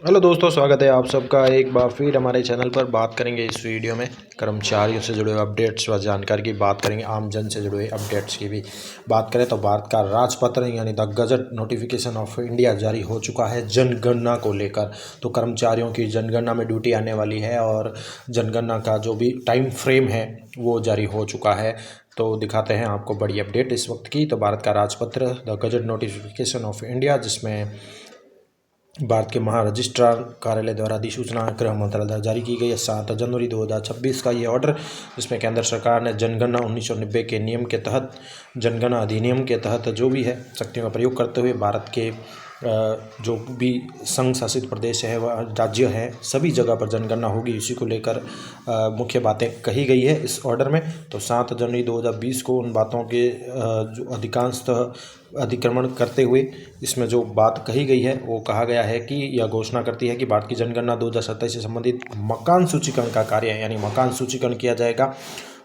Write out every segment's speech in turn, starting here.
Hello दोस्तों, स्वागत है आप सबका एक बार फिर हमारे चैनल पर। बात करेंगे इस वीडियो में कर्मचारियों से जुड़े हुए अपडेट्स व जानकारी की बात करेंगे। आम जन से जुड़े हुए अपडेट्स की भी बात करें तो भारत का राजपत्र यानी the gazette notification of India जारी हो चुका है जनगणना को लेकर। तो कर्मचारियों की जनगणना में ड्यूटी आने वाली है और जनगणना का जो भी टाइम फ्रेम है वो जारी हो चुका है। तो दिखाते हैं आपको बड़ी अपडेट इस वक्त की। तो भारत का राजपत्र the gazette notification of India, जिसमें भारत के महारजिस्ट्रार कार्यालय द्वारा अधिसूचना गृह मंत्रालय द्वारा जारी की गई है 7 जनवरी 2026 का ये ऑर्डर, जिसमें केंद्र सरकार ने जनगणना 1990 के नियम के तहत, जनगणना अधिनियम के तहत जो भी है शक्तियों का प्रयोग करते हुए भारत के जो भी संघ शासित प्रदेश है वह राज्य है सभी जगह पर जनगणना होगी। इसी को लेकर मुख्य बातें कही गई है इस ऑर्डर में। तो 7 जनवरी 2020 को उन बातों के जो अधिकांशतः अधिक्रमण करते हुए इसमें जो बात कही गई है वो कहा गया है कि यह घोषणा करती है कि भारत की जनगणना 2027 से संबंधित मकान सूचीकरण का कार्य यानी मकान सूचीकरण किया जाएगा,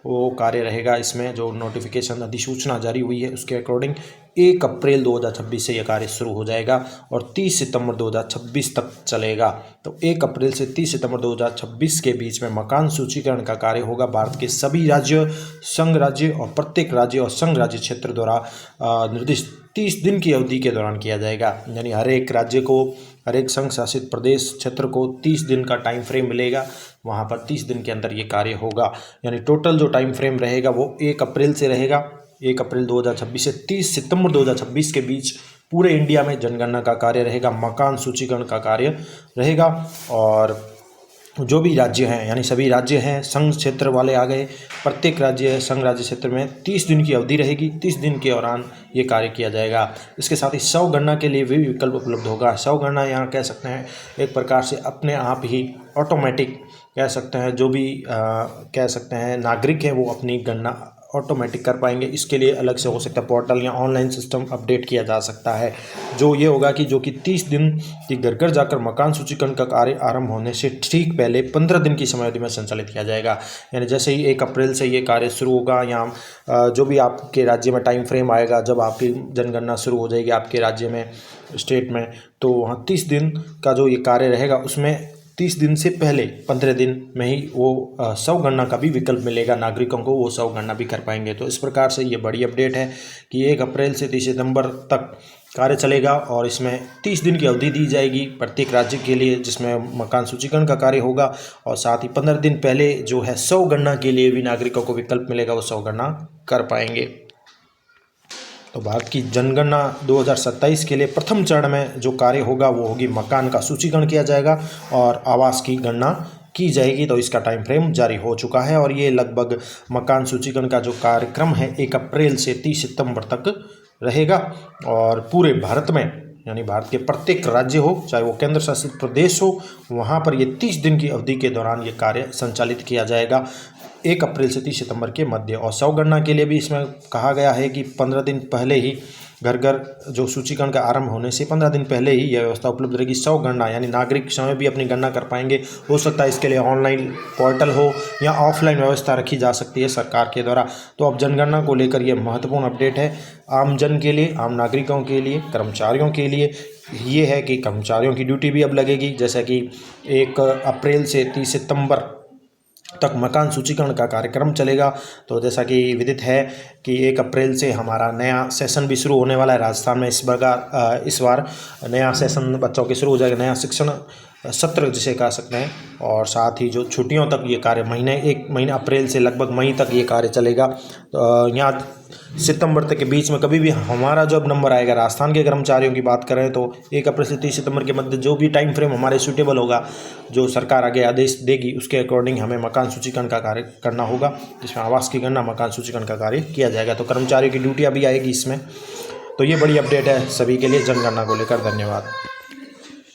वो कार्य रहेगा। इसमें जो नोटिफिकेशन अधिसूचना जारी हुई है उसके अकॉर्डिंग 1 अप्रैल 2026 से यह कार्य शुरू हो जाएगा और 30 सितंबर 2026 तक चलेगा। तो 1 अप्रैल से 30 सितंबर 2026 के बीच में मकान सूचीकरण का कार्य होगा। भारत के सभी राज्य, संघ राज्य और प्रत्येक राज्य और संघ राज्य क्षेत्र द्वारा निर्दिष्ट 30 दिन की अवधि के दौरान किया जाएगा। यानी हर एक राज्य को, हर एक संघ शासित प्रदेश क्षेत्र को 30 दिन का टाइम फ्रेम मिलेगा। वहाँ पर 30 दिन के अंदर ये कार्य होगा। यानी टोटल जो टाइम फ्रेम रहेगा वो 1 अप्रैल से रहेगा, 1 अप्रैल 2026 से 30 सितंबर 2026 के बीच पूरे इंडिया में जनगणना का कार्य रहेगा, मकान सूचीकरण का कार्य रहेगा। और जो भी राज्य हैं यानी सभी राज्य हैं, संघ क्षेत्र वाले आ गए, प्रत्येक राज्य है संघ राज्य क्षेत्र में 30 दिन की अवधि रहेगी। 30 दिन के दौरान ये कार्य किया जाएगा। इसके साथ ही स्व गणना के लिए भी विकल्प उपलब्ध होगा। स्व गणना यहाँ कह सकते हैं एक प्रकार से अपने आप ही ऑटोमेटिक कह सकते हैं, जो भी कह सकते हैं नागरिक हैं वो अपनी गणना ऑटोमेटिक कर पाएंगे। इसके लिए अलग से हो सकता है पोर्टल या ऑनलाइन सिस्टम अपडेट किया जा सकता है। जो ये होगा कि जो कि 30 दिन की घर घर जाकर मकान सूचीकरण का कार्य आरंभ होने से ठीक पहले 15 दिन की समयावधि में संचालित किया जाएगा। यानी जैसे ही 1 अप्रैल से ये कार्य शुरू होगा या जो भी आपके राज्य में टाइम फ्रेम आएगा, जब आपकी जनगणना शुरू हो जाएगी आपके राज्य में, स्टेट में, तो वहाँ 30 दिन का जो ये कार्य रहेगा उसमें 30 दिन से पहले 15 दिन में ही वो स्व गणना का भी विकल्प मिलेगा नागरिकों को, वो स्व गणना भी कर पाएंगे। तो इस प्रकार से ये बड़ी अपडेट है कि 1 अप्रैल से 30 सितंबर तक कार्य चलेगा और इसमें 30 दिन की अवधि दी जाएगी प्रत्येक राज्य के लिए, जिसमें मकान सूचीकरण का कार्य होगा। और साथ ही 15 दिन पहले जो है स्व गणना के लिए भी नागरिकों को विकल्प मिलेगा, वो स्व गणना कर पाएंगे। तो भारत की जनगणना 2027 के लिए प्रथम चरण में जो कार्य होगा वो होगी मकान का सूचीकरण किया जाएगा और आवास की गणना की जाएगी। तो इसका टाइम फ्रेम जारी हो चुका है और ये लगभग मकान सूचीकरण का जो कार्यक्रम है 1 अप्रैल से 30 सितंबर तक रहेगा और पूरे भारत में यानी भारत के प्रत्येक राज्य हो, चाहे वो केंद्र शासित प्रदेश हो, वहाँ पर ये 30 दिन की अवधि के दौरान ये कार्य संचालित किया जाएगा 1 अप्रैल से 30 सितंबर के मध्य। और स्व गणना के लिए भी इसमें कहा गया है कि 15 दिन पहले ही घर घर जो सूचीकरण का आरंभ होने से 15 दिन पहले ही यह व्यवस्था उपलब्ध रहेगी। स्व गणना यानी नागरिक स्वयं भी अपनी गणना कर पाएंगे। हो सकता है इसके लिए ऑनलाइन पोर्टल हो या ऑफलाइन व्यवस्था रखी जा सकती है सरकार के द्वारा। तो अब जनगणना को लेकर यह महत्वपूर्ण अपडेट है आम जन के लिए, आम नागरिकों के लिए, कर्मचारियों के लिए। ये है कि कर्मचारियों की ड्यूटी भी अब लगेगी, जैसा कि 1 अप्रैल से 30 सितंबर तक मकान सूचीकरण का कार्यक्रम चलेगा। तो जैसा कि विदित है कि 1 अप्रैल से हमारा नया सेशन भी शुरू होने वाला है राजस्थान में। इस बार नया सेशन बच्चों के शुरू हो जाएगा, नया शिक्षण सत्र जिसे कह सकते हैं। और साथ ही जो छुट्टियों तक ये कार्य एक महीना अप्रैल से लगभग मई तक ये कार्य चलेगा। तो यहाँ सितंबर तक के बीच में कभी भी हमारा जब नंबर आएगा, राजस्थान के कर्मचारियों की बात करें तो 1 अप्रैल से 30 सितंबर के मध्य जो भी टाइम फ्रेम हमारे सूटेबल होगा, जो सरकार आगे आदेश देगी उसके अकॉर्डिंग हमें मकान सूचीकरण का कार्य करना होगा, जिसमें आवास की गणना, मकान सूचीकरण का कार्य किया जाएगा। तो कर्मचारियों की ड्यूटियाँ भी आएगी इसमें। तो ये बड़ी अपडेट है सभी के लिए जनगणना को लेकर। धन्यवाद।